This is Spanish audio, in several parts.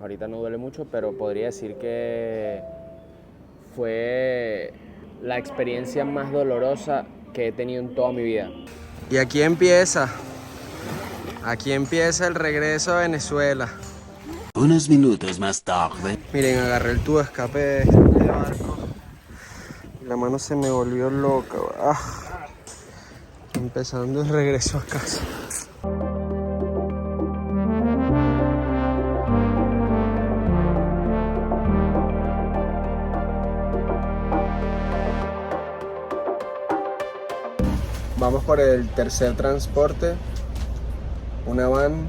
Ahorita no duele mucho, pero podría decir que fue la experiencia más dolorosa que he tenido en toda mi vida. Y aquí empieza el regreso a Venezuela. Unos minutos más tarde. Miren, agarré el tubo de escape de este barco y la mano se me volvió loca. Empezando el regreso a casa. Vamos por el tercer transporte, una van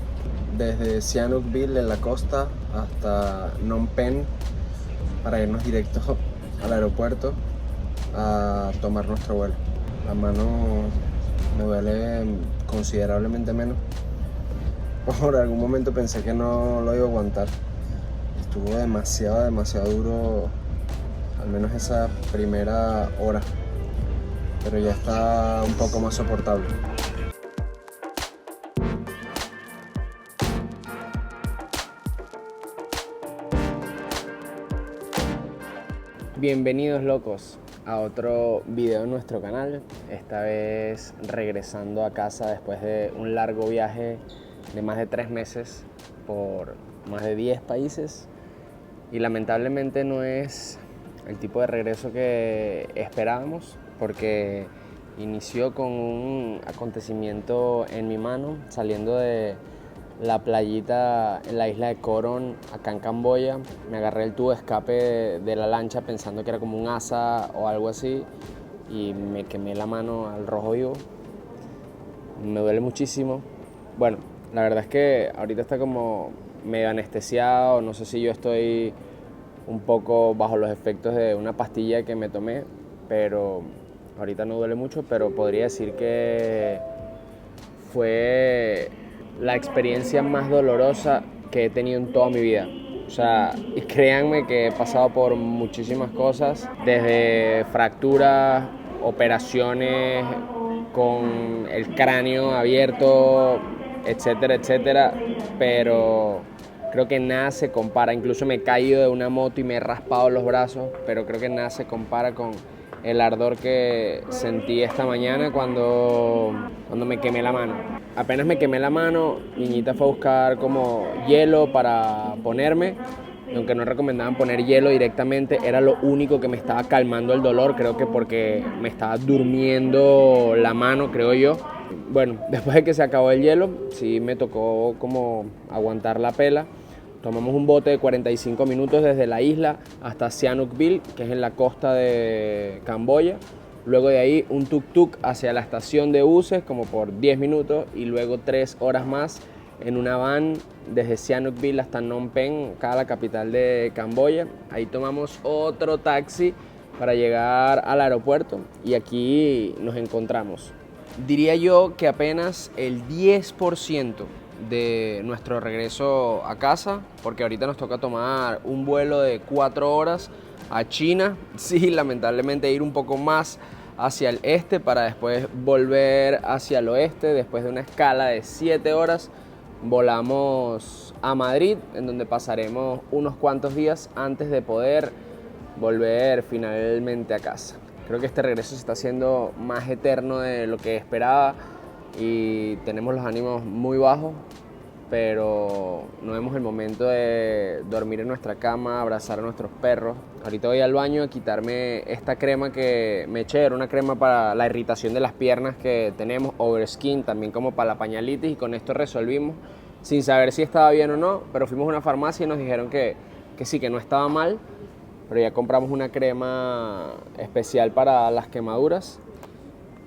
desde Sihanoukville en la costa hasta Phnom Penh para irnos directo al aeropuerto a tomar nuestro vuelo. La mano me duele considerablemente menos. Por algún momento pensé que no lo iba a aguantar. Estuvo demasiado duro, al menos esa primera hora. Pero ya está un poco más soportable. Bienvenidos locos a otro video en nuestro canal, esta vez regresando a casa después de un largo viaje de más de 3 meses por más de 10 países y lamentablemente no es el tipo de regreso que esperábamos porque inició con un acontecimiento en mi mano saliendo de la playita en la isla de Coron, acá en Camboya. Me agarré el tubo de escape de la lancha pensando que era como un asa o algo así y me quemé la mano al rojo vivo. Me duele muchísimo. Bueno, la verdad es que ahorita está como medio anestesiado, no sé si yo estoy un poco bajo los efectos de una pastilla que me tomé, pero ahorita no duele mucho, pero podría decir que fue la experiencia más dolorosa que he tenido en toda mi vida. O sea, y créanme que he pasado por muchísimas cosas, desde fracturas, operaciones con el cráneo abierto, etcétera, etcétera, pero creo que nada se compara. Incluso me he caído de una moto y me he raspado los brazos, pero creo que nada se compara con el ardor que sentí esta mañana cuando me quemé la mano. Apenas me quemé la mano, Niñita fue a buscar como hielo para ponerme. Y aunque no recomendaban poner hielo directamente, era lo único que me estaba calmando el dolor, creo que porque me estaba durmiendo la mano, creo yo. Bueno, después de que se acabó el hielo, sí me tocó como aguantar la pela. Tomamos un bote de 45 minutos desde la isla hasta Sihanoukville, que es en la costa de Camboya. Luego de ahí un tuk-tuk hacia la estación de buses como por 10 minutos y luego 3 horas más en una van desde Sihanoukville hasta Phnom Penh, acá la capital de Camboya. Ahí tomamos otro taxi para llegar al aeropuerto y aquí nos encontramos. Diría yo que apenas el 10% de nuestro regreso a casa, porque ahorita nos toca tomar un vuelo de 4 horas a China, sí, lamentablemente ir un poco más hacia el este para después volver hacia el oeste. Después de una escala de 7 horas volamos a Madrid, en donde pasaremos unos cuantos días antes de poder volver finalmente a casa. Creo que este regreso se está haciendo más eterno de lo que esperaba y tenemos los ánimos muy bajos, pero no vemos el momento de dormir en nuestra cama, abrazar a nuestros perros. Ahorita voy al baño a quitarme esta crema que me eché, era una crema para la irritación de las piernas que tenemos, Overskin, también como para la pañalitis, y con esto resolvimos, sin saber si estaba bien o no, pero fuimos a una farmacia y nos dijeron que sí, que no estaba mal, pero ya compramos una crema especial para las quemaduras.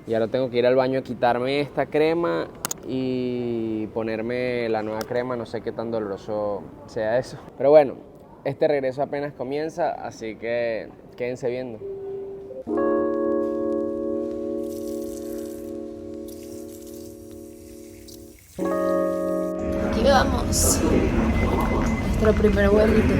Y ahora tengo que ir al baño a quitarme esta crema y ponerme la nueva crema, no sé qué tan doloroso sea eso. Pero bueno, este regreso apenas comienza, así que quédense viendo. Aquí vamos. Nuestro primer vuelito.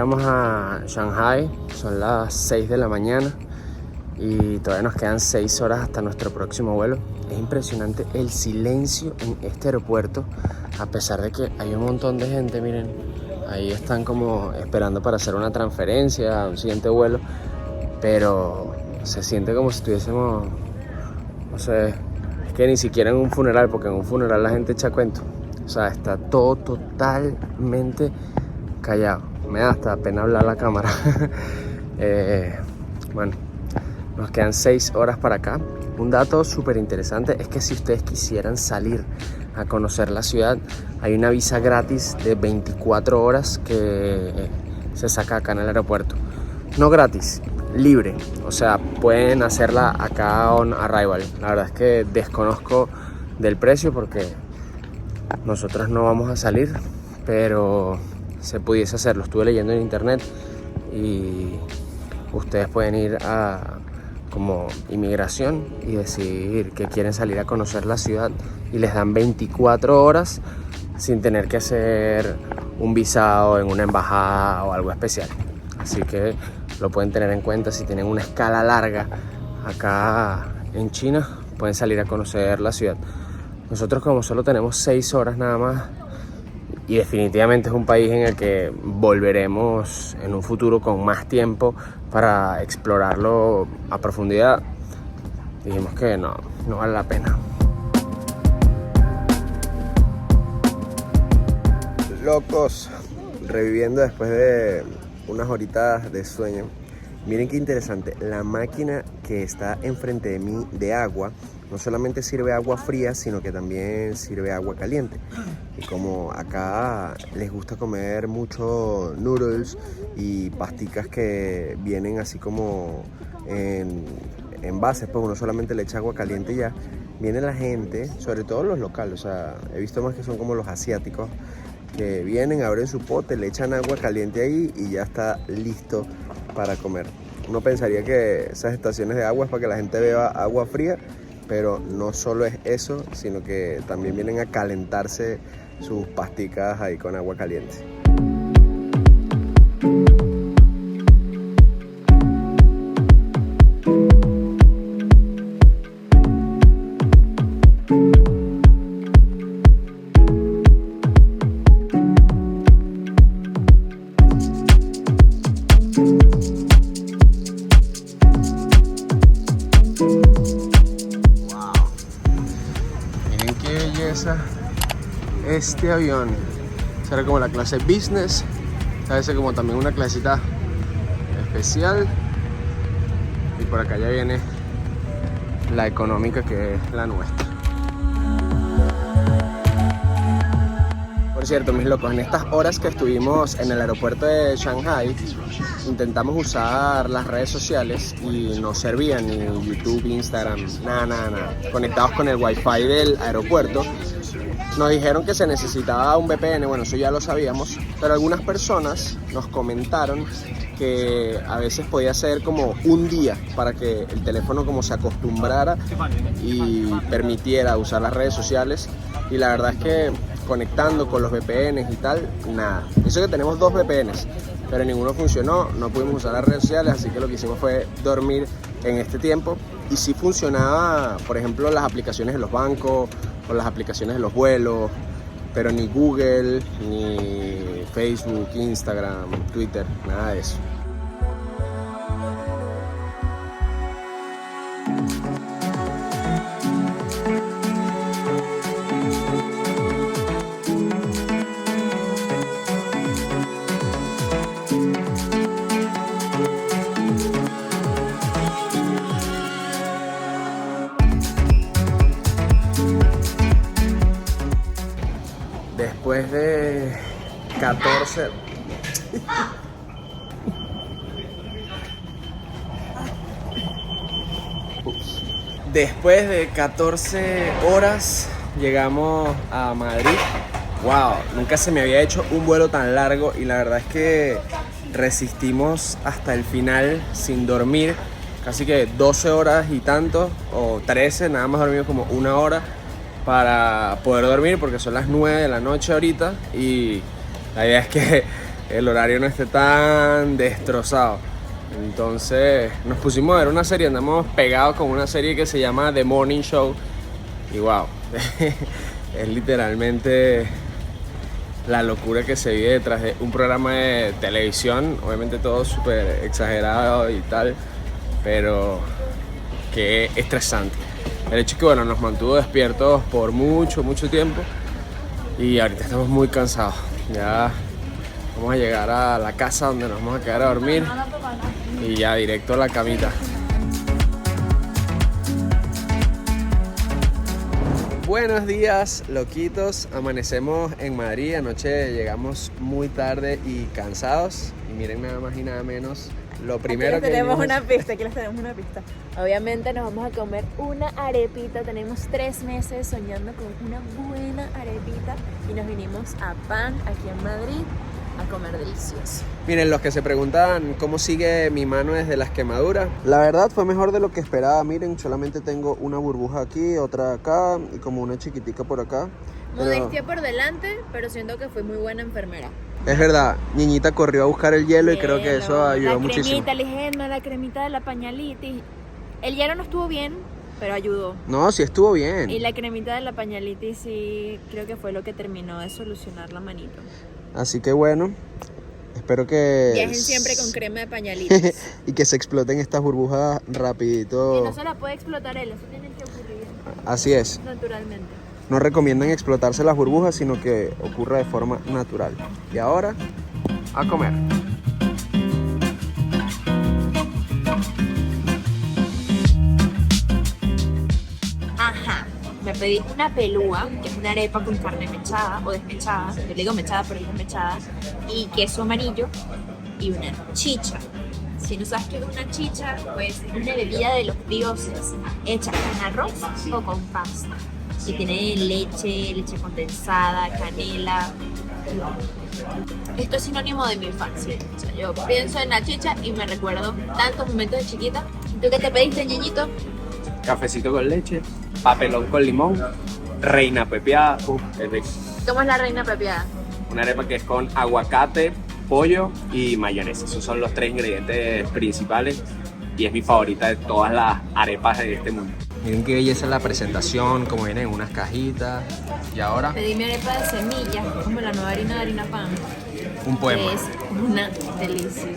llegamos a Shanghai, son las 6 de la mañana y todavía nos quedan 6 horas hasta nuestro próximo vuelo. Es impresionante el silencio en este aeropuerto, a pesar de que hay un montón de gente, miren, ahí están como esperando para hacer una transferencia a un siguiente vuelo, pero se siente como si estuviésemos, no sé, es que ni siquiera en un funeral, porque en un funeral la gente echa cuento. O sea, está todo totalmente callado. Me da hasta pena hablar a la cámara. Bueno, nos quedan 6 horas para acá. Un dato súper interesante es que si ustedes quisieran salir a conocer la ciudad, hay una visa gratis de 24 horas que se saca acá en el aeropuerto. No gratis, libre. O sea, pueden hacerla acá on arrival. La verdad es que desconozco del precio porque nosotros no vamos a salir, pero se pudiese hacer. Lo estuve leyendo en internet y ustedes pueden ir a como inmigración y decidir que quieren salir a conocer la ciudad y les dan 24 horas sin tener que hacer un visado en una embajada o algo especial. Así que lo pueden tener en cuenta. Si tienen una escala larga acá en China, pueden salir a conocer la ciudad. Nosotros, como solo tenemos 6 horas nada más, y definitivamente es un país en el que volveremos en un futuro con más tiempo para explorarlo a profundidad, dijimos que no vale la pena. Locos, reviviendo después de unas horitas de sueño. Miren qué interesante, la máquina que está enfrente de mí de agua no solamente sirve agua fría, sino que también sirve agua caliente. Y como acá les gusta comer mucho noodles y pasticas que vienen así como en envases, pues uno solamente le echa agua caliente y ya. Viene la gente, sobre todo los locales, o sea, he visto más que son como los asiáticos, que vienen, abren su pote, le echan agua caliente ahí y ya está listo para comer. Uno pensaría que esas estaciones de agua es para que la gente beba agua fría, pero no solo es eso, sino que también vienen a calentarse sus pasticas ahí con agua caliente. Este avión será como la clase business, a veces como también una clasita especial, y por acá ya viene la económica, que es la nuestra. Por cierto, mis locos, en estas horas que estuvimos en el aeropuerto de Shanghai, intentamos usar las redes sociales y no servían ni YouTube, Instagram, nada. Conectados con el Wi-Fi del aeropuerto. Nos dijeron que se necesitaba un VPN, bueno, eso ya lo sabíamos, pero algunas personas nos comentaron que a veces podía ser como un día para que el teléfono como se acostumbrara y permitiera usar las redes sociales, y la verdad es que conectando con los VPNs y tal, nada. Eso que tenemos 2 VPNs, pero ninguno funcionó, no pudimos usar las redes sociales, así que lo que hicimos fue dormir en este tiempo. Y sí funcionaba, por ejemplo, las aplicaciones de los bancos o las aplicaciones de los vuelos, pero ni Google, ni Facebook, Instagram, Twitter, nada de eso. Después de 14... Después de 14 horas llegamos a Madrid. Wow, nunca se me había hecho un vuelo tan largo y la verdad es que resistimos hasta el final sin dormir. Casi que 12 horas y tanto, o 13, nada más dormimos como 1 hora para poder dormir porque son las 9 de la noche ahorita, y la idea es que el horario no esté tan destrozado. Entonces nos pusimos a ver una serie, andamos pegados con una serie que se llama The Morning Show. Y wow, es literalmente la locura que se vive detrás de un programa de televisión. Obviamente todo súper exagerado y tal, pero que estresante. El hecho es que bueno, nos mantuvo despiertos por mucho tiempo y ahorita estamos muy cansados. Ya vamos a llegar a la casa donde nos vamos a quedar a dormir y ya directo a la camita. Buenos días, loquitos. Amanecemos en Madrid. Anoche llegamos muy tarde y cansados. Y miren nada más y nada menos. Lo primero aquí les tenemos una pista. Obviamente nos vamos a comer una arepita. Tenemos 3 meses soñando con una buena arepita y nos vinimos a Pan, aquí en Madrid, a comer delicioso. Miren, los que se preguntan cómo sigue mi mano desde las quemaduras, la verdad fue mejor de lo que esperaba. Miren, solamente tengo una burbuja aquí, otra acá y como una chiquitica por acá. Modestia por delante, pero siento que fui muy buena enfermera. Es verdad, Niñita corrió a buscar el hielo y creo que eso ayudó muchísimo. La cremita de la pañalitis. El hielo no estuvo bien, pero ayudó. No, sí estuvo bien. Y la cremita de la pañalitis sí creo que fue lo que terminó de solucionar la manito. Así que bueno, espero que... Viajen siempre con crema de pañalitis. Y que se exploten estas burbujas rapidito. Que no se la puede explotar él, eso tiene que ocurrir. Así es. Naturalmente. No recomiendan explotarse las burbujas, sino que ocurra de forma natural. Y ahora, a comer. Ajá, me pedí una pelúa, que es una arepa con carne mechada o desmechada. Yo le digo mechada, pero es desmechada. Y queso amarillo y una chicha. Si no sabes qué es una chicha, pues es una bebida de los dioses, hecha con arroz o con pasta. Y tiene leche condensada, canela. Esto es sinónimo de mi infancia. O sea, yo pienso en la chicha y me recuerdo tantos momentos de chiquita. ¿Tú qué te pediste, ñeñito? Cafecito con leche, papelón con limón, reina pepiada. Es rico. ¿Cómo es la reina pepiada? Una arepa que es con aguacate, pollo y mayonesa. Esos son los 3 ingredientes principales y es mi favorita de todas las arepas de este mundo. Miren qué belleza la presentación, como vienen en unas cajitas. Y ahora, Pedí mi arepa de semillas, como la nueva harina pan. un poema. Es una delicia.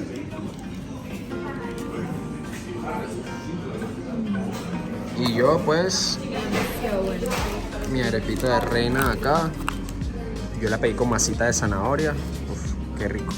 Y yo pues, Demasiado bueno. mi arepita de reina acá. Yo la pedí con masita de zanahoria. Uf, qué rico.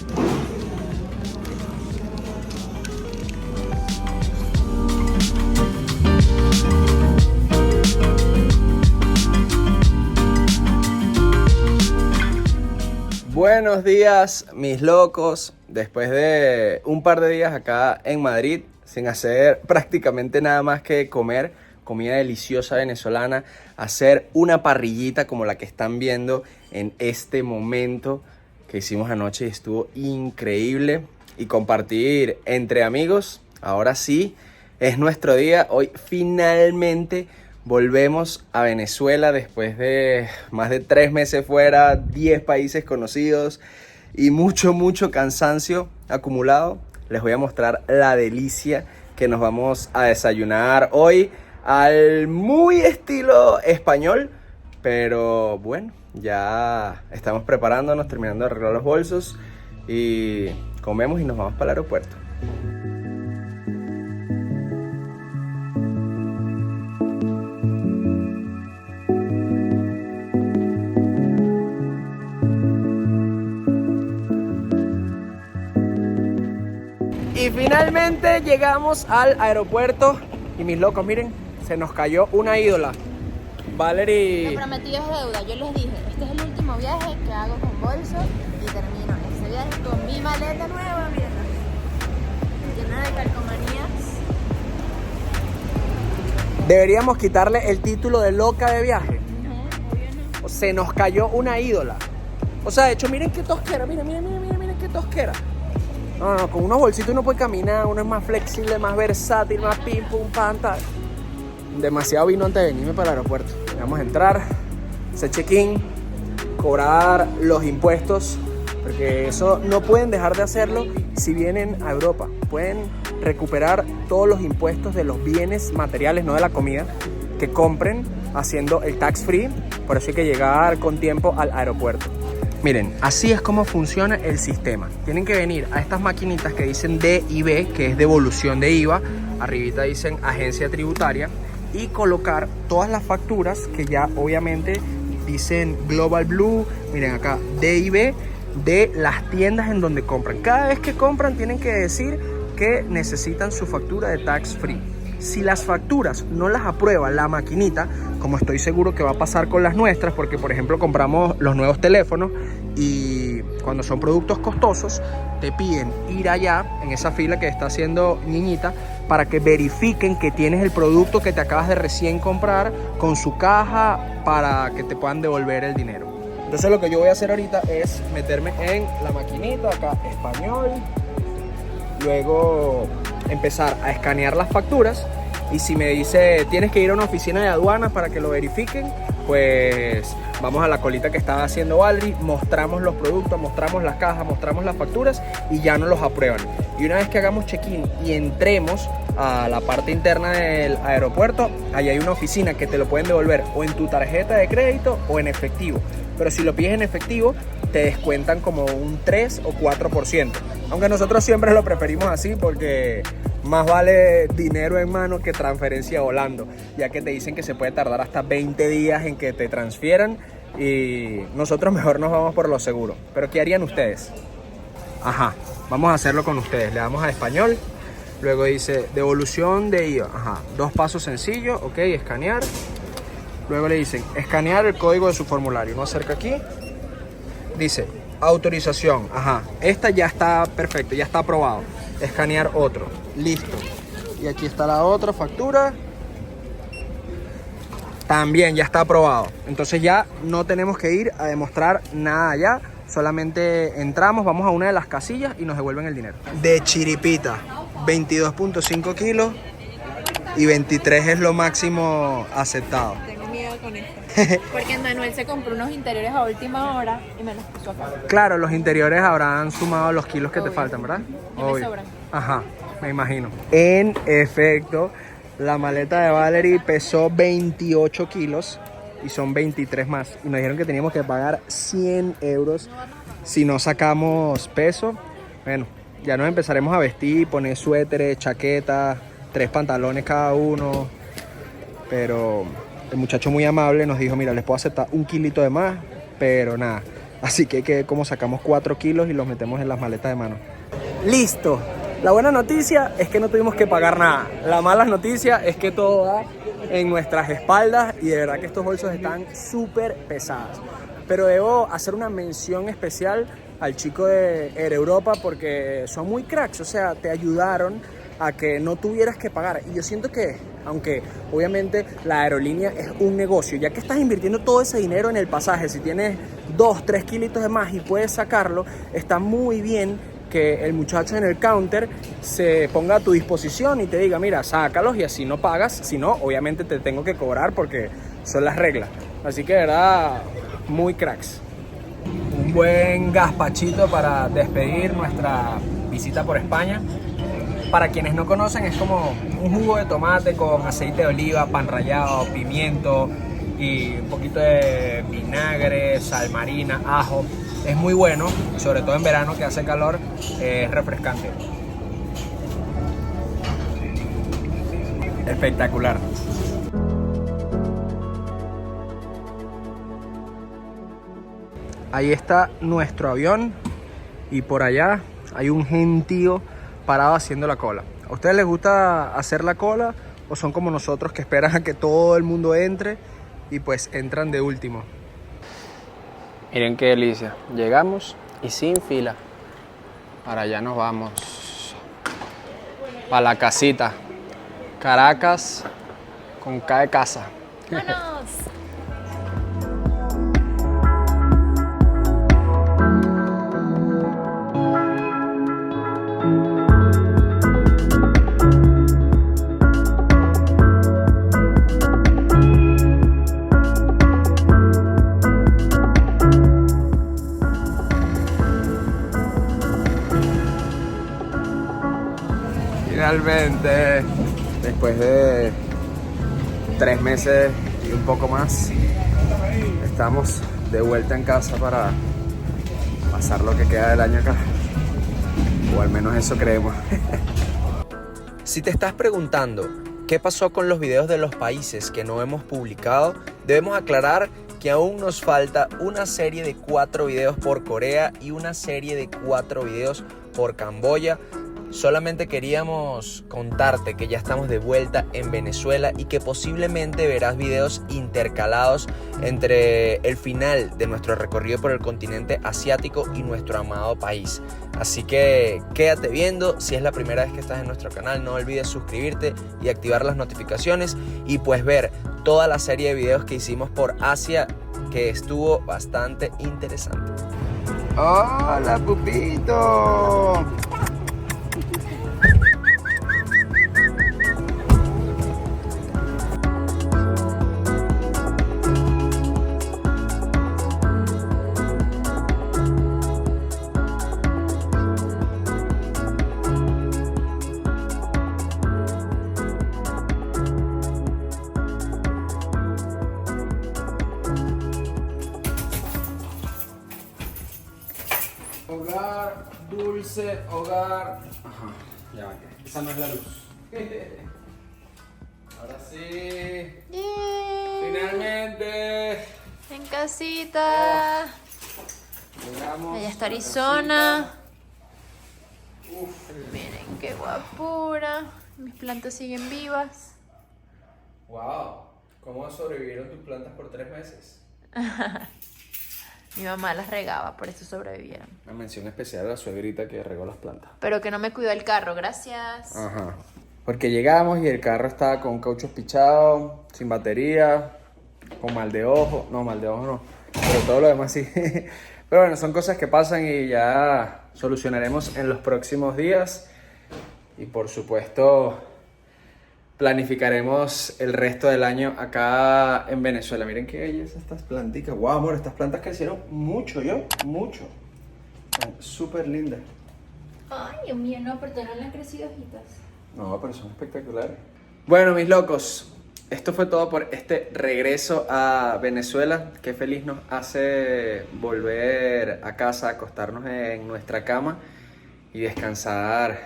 Buenos días, mis locos. Después de un par de días acá en Madrid, sin hacer prácticamente nada más que comer comida deliciosa venezolana, hacer una parrillita como la que están viendo en este momento que hicimos anoche y estuvo increíble, y compartir entre amigos. Ahora sí, es nuestro día. Hoy finalmente volvemos a Venezuela después de más de 3 meses fuera, 10 países conocidos y mucho cansancio acumulado. Les voy a mostrar la delicia que nos vamos a desayunar hoy al muy estilo español, pero bueno, ya estamos preparándonos, terminando de arreglar los bolsos y comemos y nos vamos para el aeropuerto. Y finalmente llegamos al aeropuerto y mis locos, miren, se nos cayó una ídola. Valerie. Lo prometido es deuda. Yo les dije, este es el último viaje que hago con bolso y termino ese viaje con mi maleta nueva, miren, llena de calcomanías. Deberíamos quitarle el título de loca de viaje. No, obvio no. Se nos cayó una ídola. O sea, de hecho, miren qué tosquera, miren qué tosquera. No, con unos bolsitos uno puede caminar, uno es más flexible, más versátil, más pim, pum, pam, tal. Demasiado vino antes de venirme para el aeropuerto. Vamos a entrar, hacer check-in, cobrar los impuestos porque eso no pueden dejar de hacerlo si vienen a Europa. Pueden recuperar todos los impuestos de los bienes materiales, no de la comida, que compren haciendo el tax free. Por eso hay que llegar con tiempo al aeropuerto. Miren, así es como funciona el sistema. Tienen que venir a estas maquinitas que dicen DIB, que es devolución de IVA. Arribita dicen agencia tributaria. Y colocar todas las facturas que ya obviamente dicen Global Blue. Miren acá, DIB, de las tiendas en donde compran. Cada vez que compran tienen que decir que necesitan su factura de tax free. Si las facturas no las aprueba la maquinita, como estoy seguro que va a pasar con las nuestras, porque por ejemplo compramos los nuevos teléfonos y cuando son productos costosos te piden ir allá en esa fila que está haciendo Niñita para que verifiquen que tienes el producto que te acabas de recién comprar con su caja para que te puedan devolver el dinero. Entonces lo que yo voy a hacer ahorita es meterme en la maquinita, acá español, luego empezar a escanear las facturas y si me dice tienes que ir a una oficina de aduanas para que lo verifiquen, pues vamos a la colita que estaba haciendo Valerie, mostramos los productos, mostramos las cajas, mostramos las facturas y ya nos los aprueban. Y una vez que hagamos check-in y entremos a la parte interna del aeropuerto, ahí hay una oficina que te lo pueden devolver o en tu tarjeta de crédito o en efectivo. Pero si lo pides en efectivo, te descuentan como un 3 o 4%. Aunque nosotros siempre lo preferimos así porque más vale dinero en mano que transferencia volando, ya que te dicen que se puede tardar hasta 20 días en que te transfieran y nosotros mejor nos vamos por lo seguro. Pero ¿qué harían ustedes? Ajá, vamos a hacerlo con ustedes. Le damos a español, luego dice devolución de IVA. Ajá, 2 pasos sencillos, ok, escanear. Luego le dicen escanear el código de su formulario. Uno acerca aquí, dice autorización. Ajá, esta ya está perfecto, ya está aprobado. Escanear otro, listo. Y aquí está la otra factura, también ya está aprobado. Entonces ya no tenemos que ir a demostrar nada allá, solamente entramos, vamos a una de las casillas y nos devuelven el dinero. De chiripita, 22.5 kilos y 23 es lo máximo aceptado. Tengo miedo con esto. Porque Manuel se compró unos interiores a última hora y me los puso acá. Claro, los interiores habrán sumado los kilos que te faltan, ¿verdad? Y me sobran. Ajá, me imagino. En efecto, la maleta de Valerie pesó 28 kilos y son 23 más. Y nos dijeron que teníamos que pagar 100 euros si no sacamos peso. Bueno, ya nos empezaremos a vestir, poner suéteres, chaquetas, 3 pantalones cada uno. Pero el muchacho muy amable nos dijo, mira, les puedo aceptar 1 kilito de más, pero nada. Así que como sacamos 4 kilos y los metemos en las maletas de mano. ¡Listo! La buena noticia es que no tuvimos que pagar nada. La mala noticia es que todo va en nuestras espaldas y de verdad que estos bolsos están súper pesados. Pero debo hacer una mención especial al chico de Air Europa porque son muy cracks, o sea, te ayudaron a que no tuvieras que pagar. Y yo siento que, aunque obviamente la aerolínea es un negocio, ya que estás invirtiendo todo ese dinero en el pasaje, si tienes 2, 3 kilitos de más y puedes sacarlo, está muy bien que el muchacho en el counter se ponga a tu disposición y te diga, mira, sácalos y así no pagas, si no, obviamente te tengo que cobrar porque son las reglas. Así que de verdad, muy cracks. Un buen gazpachito para despedir nuestra visita por España. Para quienes no conocen, es como un jugo de tomate con aceite de oliva, pan rallado, pimiento y un poquito de vinagre, sal marina, ajo. Es muy bueno, sobre todo en verano que hace calor, es refrescante. Espectacular. Ahí está nuestro avión y por allá hay un gentío parado haciendo la cola. ¿A ustedes les gusta hacer la cola o son como nosotros que esperan a que todo el mundo entre y pues entran de último? Miren qué delicia. Llegamos y sin fila. Para allá nos vamos. Para la casita. Caracas con K de casa. ¡Vámonos! Finalmente, después de 3 meses y un poco más, estamos de vuelta en casa para pasar lo que queda del año acá. O al menos eso creemos. Si te estás preguntando qué pasó con los videos de los países que no hemos publicado, debemos aclarar que aún nos falta una serie de 4 videos por Corea y una serie de 4 videos por Camboya. Solamente queríamos contarte que ya estamos de vuelta en Venezuela y que posiblemente verás videos intercalados entre el final de nuestro recorrido por el continente asiático y nuestro amado país. Así que quédate viendo. Si es la primera vez que estás en nuestro canal, no olvides suscribirte y activar las notificaciones y pues ver toda la serie de videos que hicimos por Asia, que estuvo bastante interesante. ¡Hola, Pupito! Hogar, dulce, hogar. Ajá, ya va. Esa no es la luz. Ahora sí. Finalmente. En casita. Llegamos. Allá está Arizona. Miren qué guapura. Mis plantas siguen vivas. Wow. ¿Cómo sobrevivieron tus plantas por 3 meses? Mi mamá las regaba, por eso sobrevivieron. Una mención especial a la suegrita que regó las plantas. Pero que no me cuidó el carro, gracias. Ajá. Porque llegamos y el carro estaba con caucho espichado, sin batería, con mal de ojo. No, mal de ojo no. Pero todo lo demás sí. Pero bueno, son cosas que pasan y ya solucionaremos en los próximos días. Y por supuesto, planificaremos el resto del año acá en Venezuela. Miren qué belleza estas plantitas. Wow, amor, estas plantas crecieron mucho, mucho. Están súper lindas. Ay, Dios mío, no, pero todavía no le han crecido hojitas. No, pero son espectaculares. Bueno, mis locos, esto fue todo por este regreso a Venezuela. Qué feliz nos hace volver a casa, acostarnos en nuestra cama y descansar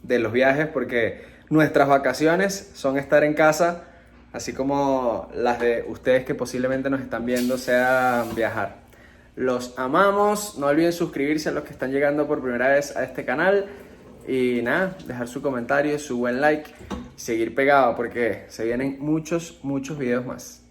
de los viajes, porque nuestras vacaciones son estar en casa, así como las de ustedes que posiblemente nos están viendo sean viajar. Los amamos, no olviden suscribirse a los que están llegando por primera vez a este canal y nada, dejar su comentario, su buen like y seguir pegado porque se vienen muchos videos más.